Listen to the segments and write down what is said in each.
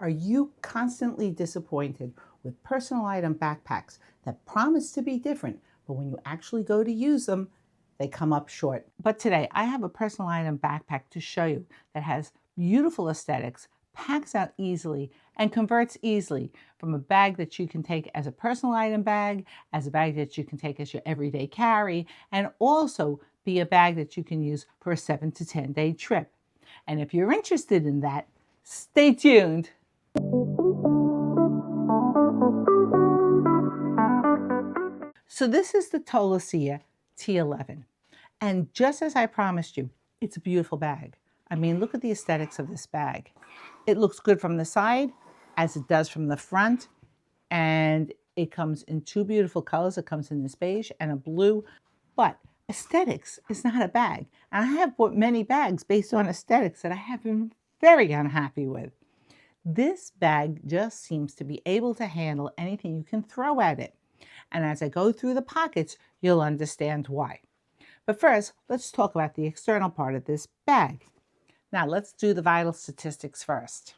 Are you constantly disappointed with personal item backpacks that promise to be different, but when you actually go to use them, they come up short? But today, I have a personal item backpack to show you that has beautiful aesthetics, packs out easily, and converts easily from a bag that you can take as a personal item bag, as a bag that you can take as your everyday carry, and also be a bag that you can use for a 7 to 10 day trip. And if you're interested in that, stay tuned. So this is the Tolesia T11. And just as I promised you, it's a beautiful bag. I mean, look at the aesthetics of this bag. It looks good from the side as it does from the front. And it comes in two beautiful colors. It comes in this beige and a blue. But aesthetics is not a bag. And I have bought many bags based on aesthetics that I have been very unhappy with. This bag just seems to be able to handle anything you can throw at it. And as I go through the pockets, you'll understand why. But first, let's talk about the external part of this bag. Now, let's do the vital statistics first.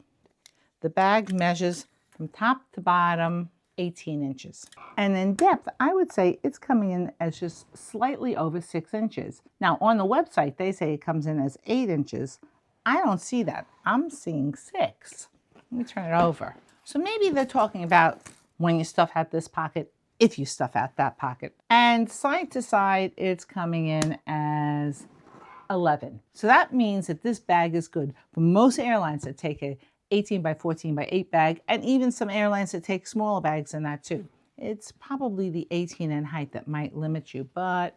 The bag measures from top to bottom 18 inches. And in depth, I would say it's coming in as just slightly over 6 inches. Now, on the website, they say it comes in as 8 inches. I don't see that. I'm seeing 6. Let me turn it over. So maybe they're talking about when you stuff out this pocket, if you stuff out that pocket. And side to side, it's coming in as 11. So that means that this bag is good for most airlines that take a 18 by 14 by 8 bag, and even some airlines that take smaller bags than that too. It's probably the 18 in height that might limit you, but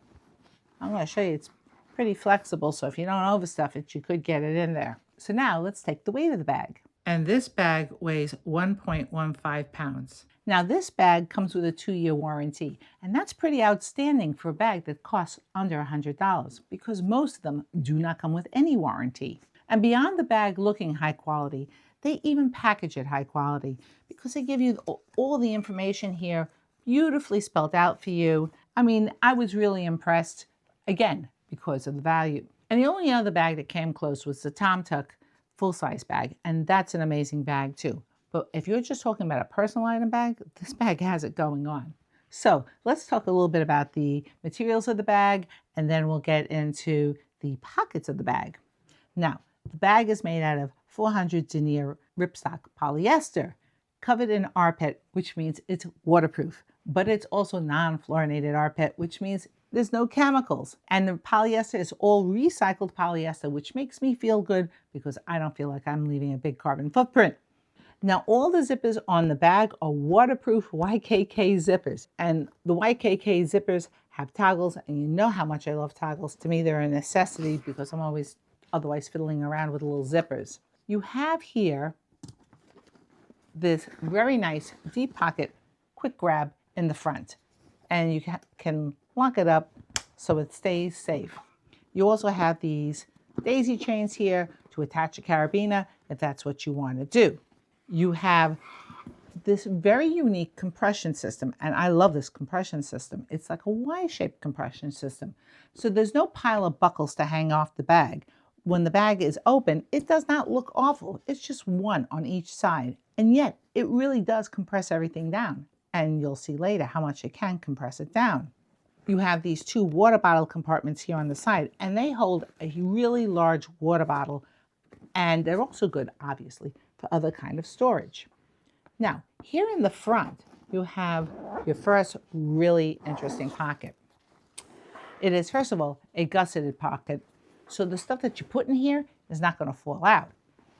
I'm going to show you it's pretty flexible, so if you don't overstuff it, you could get it in there. So now let's take the weight of the bag. And this bag weighs 1.15 pounds. Now this bag comes with a 2-year warranty, and that's pretty outstanding for a bag that costs under $100 because most of them do not come with any warranty. And beyond the bag looking high quality, they even package it high quality because they give you all the information here beautifully spelled out for you. I mean, I was really impressed, again, because of the value. And the only other bag that came close was the Tom Tuck full-size bag, and that's an amazing bag too. But if you're just talking about a personal item bag, this bag has it going on. So let's talk a little bit about the materials of the bag, and then we'll get into the pockets of the bag. Now, the bag is made out of 400 denier ripstop polyester, covered in rPET, which means it's waterproof, but it's also non-fluorinated rPET, which means there's no chemicals. And the polyester is all recycled polyester, which makes me feel good because I don't feel like I'm leaving a big carbon footprint. Now, all the zippers on the bag are waterproof YKK zippers. And the YKK zippers have toggles, and you know how much I love toggles. To me, they're a necessity because I'm always otherwise fiddling around with little zippers. You have here this very nice deep pocket quick grab in the front, and you can lock it up so it stays safe. You also have these daisy chains here to attach a carabiner if that's what you want to do. You have this very unique compression system, and I love this compression system. It's like a Y-shaped compression system. So there's no pile of buckles to hang off the bag. When the bag is open, it does not look awful. It's just one on each side. And yet, it really does compress everything down. And you'll see later how much it can compress it down. You have these 2 water bottle compartments here on the side, and they hold a really large water bottle. And they're also good, obviously, for other kind of storage. Now, here in the front, you have your first really interesting pocket. It is, first of all, a gusseted pocket. So the stuff that you put in here is not going to fall out.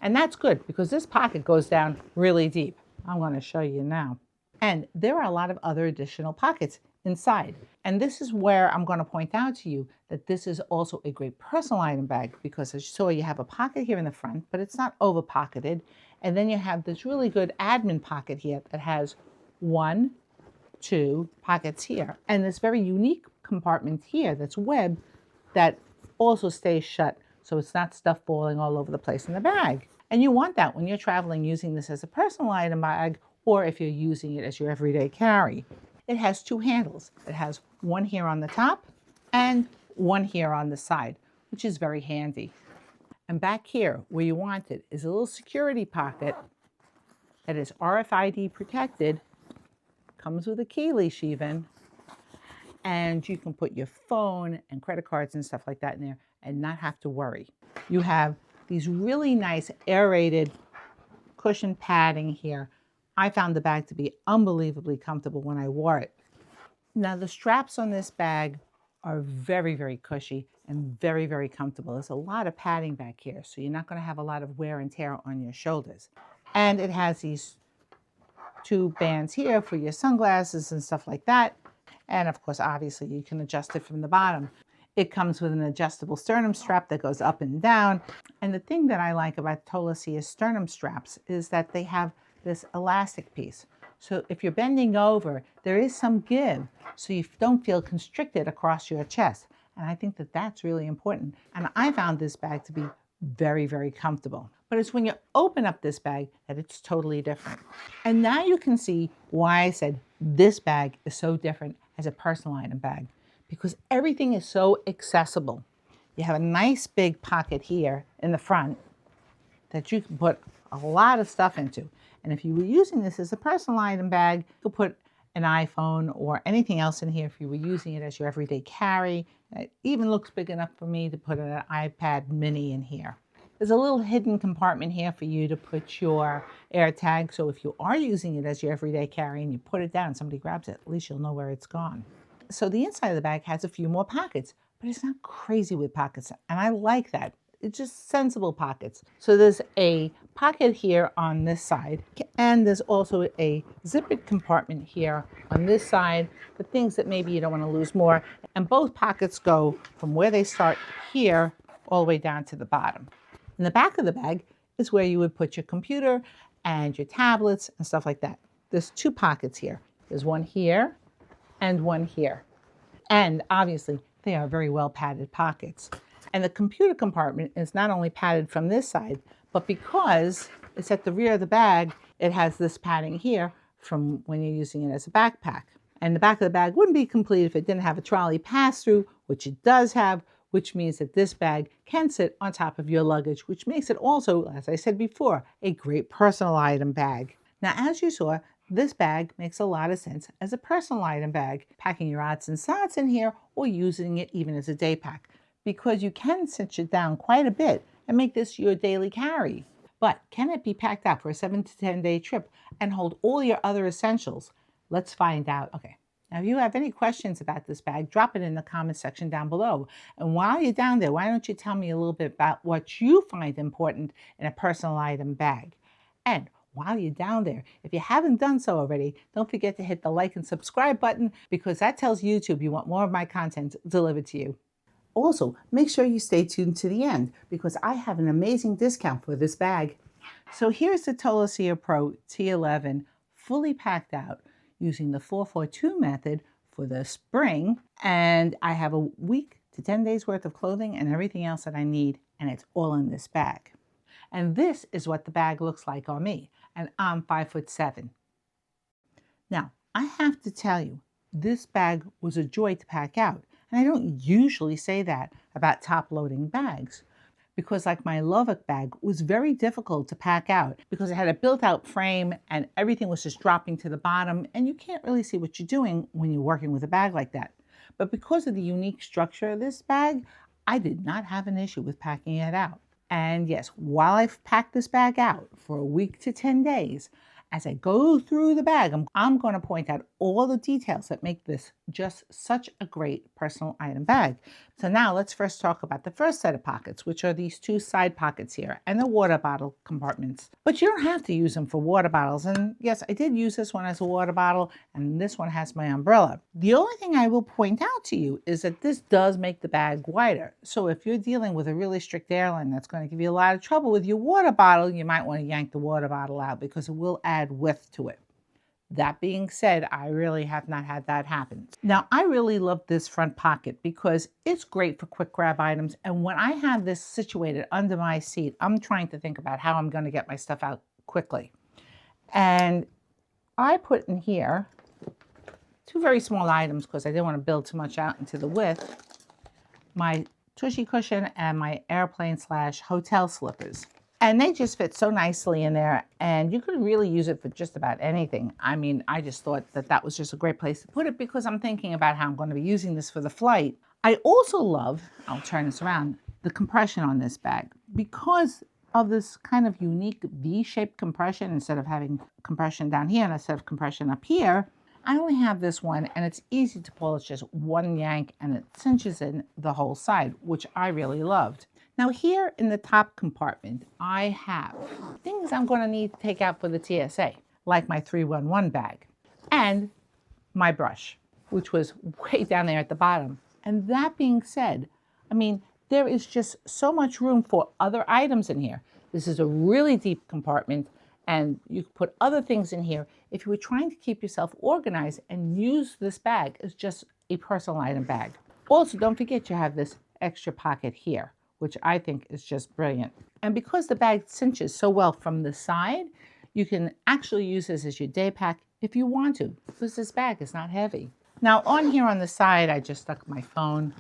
And that's good because this pocket goes down really deep. I'm going to show you now. And there are a lot of other additional pockets inside. And this is where I'm going to point out to you that this is also a great personal item bag because as you saw, you have a pocket here in the front, but it's not over pocketed. And then you have this really good admin pocket here that has 1, 2 pockets here. And this very unique compartment here that's webbed that also stays shut so it's not stuff falling all over the place in the bag. And you want that when you're traveling using this as a personal item bag or if you're using it as your everyday carry. It has 2 handles. It has one here on the top and one here on the side, which is very handy. And back here, where you want it, is a little security pocket that is RFID protected, comes with a key leash even, and you can put your phone and credit cards and stuff like that in there and not have to worry. You have these really nice aerated cushion padding here. I found the bag to be unbelievably comfortable when I wore it. Now the straps on this bag are very, very cushy and very, very comfortable. There's a lot of padding back here, so you're not going to have a lot of wear and tear on your shoulders. And it has these two bands here for your sunglasses and stuff like that. And of course, obviously, you can adjust it from the bottom. It comes with an adjustable sternum strap that goes up and down. And the thing that I like about Tolaccea sternum straps is that they have this elastic piece. So if you're bending over, there is some give, so you don't feel constricted across your chest. And I think that that's really important. And I found this bag to be very, very comfortable. But it's when you open up this bag that it's totally different. And now you can see why I said this bag is so different as a personal item bag, because everything is so accessible. You have a nice big pocket here in the front that you can put a lot of stuff into. And if you were using this as a personal item bag, you could put an iPhone or anything else in here if you were using it as your everyday carry. It even looks big enough for me to put an iPad mini in here. There's a little hidden compartment here for you to put your AirTag. So if you are using it as your everyday carry and you put it down and somebody grabs it, at least you'll know where it's gone. So the inside of the bag has a few more pockets, but it's not crazy with pockets. And I like that. It's just sensible pockets. So there's a pocket here on this side, and there's also a zippered compartment here on this side for things that maybe you don't want to lose more. And both pockets go from where they start here all the way down to the bottom. In the back of the bag is where you would put your computer and your tablets and stuff like that. There's two pockets here. There's one here and one here. And obviously, they are very well padded pockets. And the computer compartment is not only padded from this side, but because it's at the rear of the bag, it has this padding here from when you're using it as a backpack. And the back of the bag wouldn't be complete if it didn't have a trolley pass-through, which it does have, which means that this bag can sit on top of your luggage, which makes it also, as I said before, a great personal item bag. Now, as you saw, this bag makes a lot of sense as a personal item bag, packing your odds and sods in here or using it even as a day pack, because you can cinch it down quite a bit and make this your daily carry. But can it be packed out for a 7 to 10 day trip and hold all your other essentials? Let's find out. Okay. Now, if you have any questions about this bag, drop it in the comment section down below. And while you're down there, why don't you tell me a little bit about what you find important in a personal item bag? And while you're down there, if you haven't done so already, don't forget to hit the like and subscribe button, because that tells YouTube you want more of my content delivered to you. Also, make sure you stay tuned to the end, because I have an amazing discount for this bag. So here's the Tolesia Pro T11 fully packed out using the 442 method for the spring. And I have a week to 10 days worth of clothing and everything else that I need, and it's all in this bag. And this is what the bag looks like on me, and I'm 5'7". Now, I have to tell you, this bag was a joy to pack out. And I don't usually say that about top-loading bags, because like my Lovac bag was very difficult to pack out because it had a built-out frame and everything was just dropping to the bottom, and you can't really see what you're doing when you're working with a bag like that. But because of the unique structure of this bag, I did not have an issue with packing it out. And yes, while I've packed this bag out for a week to 10 days, as I go through the bag, I'm going to point out all the details that make this just such a great personal item bag. So now let's first talk about the first set of pockets, which are these two side pockets here and the water bottle compartments. But you don't have to use them for water bottles. And yes, I did use this one as a water bottle, and this one has my umbrella. The only thing I will point out to you is that this does make the bag wider. So if you're dealing with a really strict airline that's going to give you a lot of trouble with your water bottle, you might want to yank the water bottle out because it will add width to it. That being said, I really have not had that happen. Now, I really love this front pocket because it's great for quick grab items. And when I have this situated under my seat, I'm trying to think about how I'm going to get my stuff out quickly. And I put in here two very small items because I didn't want to build too much out into the width. My tushy cushion and my airplane/hotel slippers. And they just fit so nicely in there, and you could really use it for just about anything. I mean, I just thought that that was just a great place to put it because I'm thinking about how I'm going to be using this for the flight. I also love, I'll turn this around, the compression on this bag. Because of this kind of unique V-shaped compression, instead of having compression down here and instead of compression up here, I only have this one, and it's easy to pull. It's just one yank and it cinches in the whole side, which I really loved. Now here in the top compartment, I have things I'm going to need to take out for the TSA, like my 311 bag and my brush, which was way down there at the bottom. And that being said, I mean, there is just so much room for other items in here. This is a really deep compartment, and you can put other things in here if you were trying to keep yourself organized and use this bag as just a personal item bag. Also, don't forget you have this extra pocket here, which I think is just brilliant. And because the bag cinches so well from the side, you can actually use this as your day pack if you want to, because this bag is not heavy. Now on here on the side, I just stuck my phone.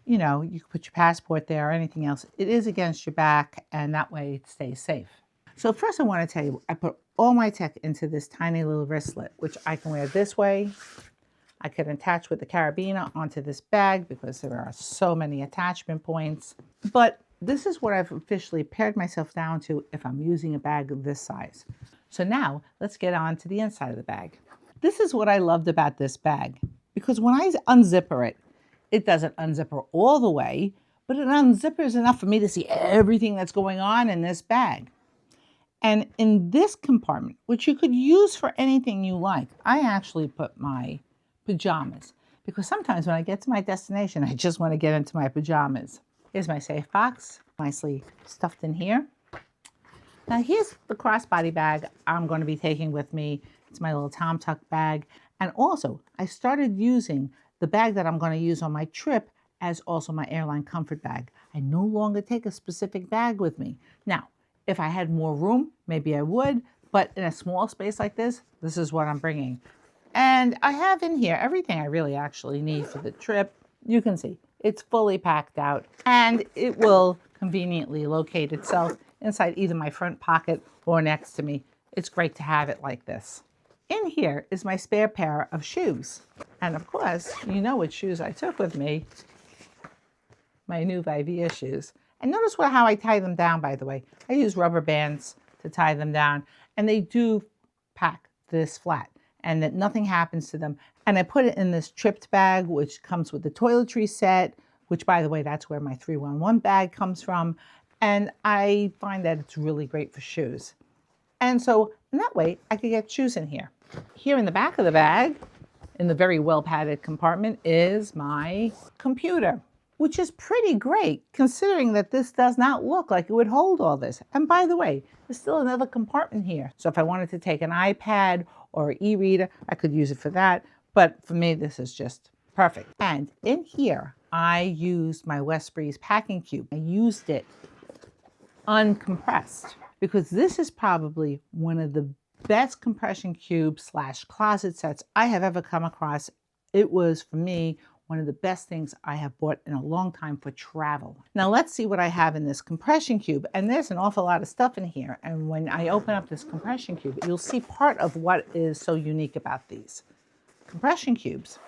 You know, you can put your passport there or anything else. It is against your back, and that way it stays safe. So first I want to tell you, I put all my tech into this tiny little wristlet, which I can wear this way. I can attach with the carabiner onto this bag because there are so many attachment points. But this is what I've officially pared myself down to if I'm using a bag of this size. So now let's get on to the inside of the bag. This is what I loved about this bag, because when I unzipper it, it doesn't unzipper all the way, but it unzippers enough for me to see everything that's going on in this bag. And in this compartment, which you could use for anything you like, I actually put my pajamas, because sometimes when I get to my destination, I just want to get into my pajamas. Here's my safe box, nicely stuffed in here. Now here's the crossbody bag I'm going to be taking with me. It's my little Tom Tuck bag. And also, I started using the bag that I'm going to use on my trip as also my airline comfort bag. I no longer take a specific bag with me. Now, if I had more room, maybe I would, but in a small space like this, this is what I'm bringing. And I have in here everything I really actually need for the trip. You can see it's fully packed out, and it will conveniently locate itself inside either my front pocket or next to me. It's great to have it like this. In here is my spare pair of shoes. And of course, you know what shoes I took with me. My new Vivaia shoes. And notice how I tie them down, by the way. I use rubber bands to tie them down, and they do pack this flat, and that nothing happens to them. And I put it in this tripped bag, which comes with the toiletry set, which, by the way, that's where my 311 bag comes from. And I find that it's really great for shoes. And so in that way, I could get shoes in here. Here in the back of the bag, in the very well padded compartment, is my computer, which is pretty great considering that this does not look like it would hold all this. And by the way, there's still another compartment here. So if I wanted to take an iPad or an e-reader, I could use it for that. But for me, this is just perfect. And in here, I used my Westbreeze packing cube. I used it uncompressed because this is probably one of the best compression cubes / closet sets I have ever come across. It was, for me, one of the best things I have bought in a long time for travel. Now let's see what I have in this compression cube. And there's an awful lot of stuff in here. And when I open up this compression cube, you'll see part of what is so unique about these compression cubes.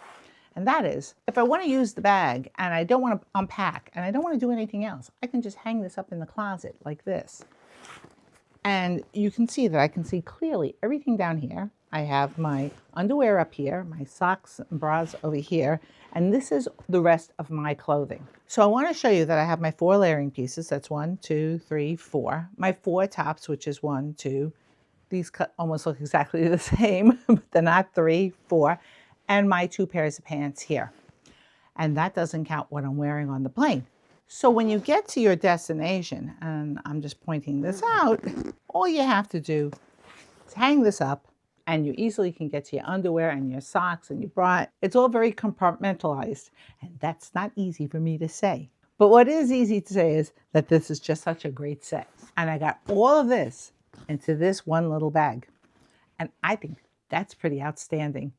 And that is, if I want to use the bag and I don't want to unpack and I don't want to do anything else, I can just hang this up in the closet like this. And you can see that I can see clearly everything down here. I have my underwear up here, my socks and bras over here, and this is the rest of my clothing. So I want to show you that I have my 4 layering pieces. That's 1, 2, 3, 4. My 4 tops, which is 1, 2. These almost look exactly the same, but they're not 3, 4. And my 2 pairs of pants here. And that doesn't count what I'm wearing on the plane. So when you get to your destination, and I'm just pointing this out, all you have to do is hang this up, and you easily can get to your underwear and your socks and your bra. It's all very compartmentalized, and that's not easy for me to say. But what is easy to say is that this is just such a great set. And I got all of this into this one little bag. And I think that's pretty outstanding.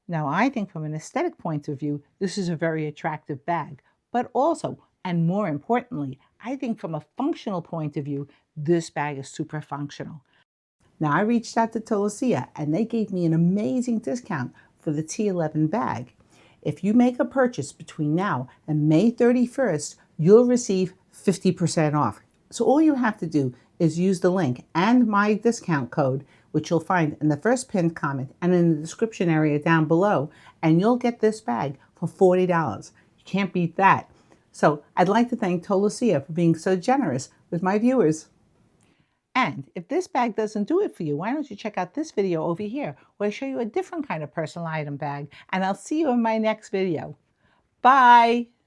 Now, I think from an aesthetic point of view, this is a very attractive bag. But also, And more importantly, I think from a functional point of view, this bag is super functional. Now, I reached out to Tolaccea and they gave me an amazing discount for the T11 bag. If you make a purchase between now and May 31st, you'll receive 50% off. So all you have to do is use the link and my discount code, which you'll find in the first pinned comment and in the description area down below, and you'll get this bag for $40. You can't beat that. So I'd like to thank Tolesia for being so generous with my viewers. And if this bag doesn't do it for you, why don't you check out this video over here where I show you a different kind of personal item bag, and I'll see you in my next video. Bye.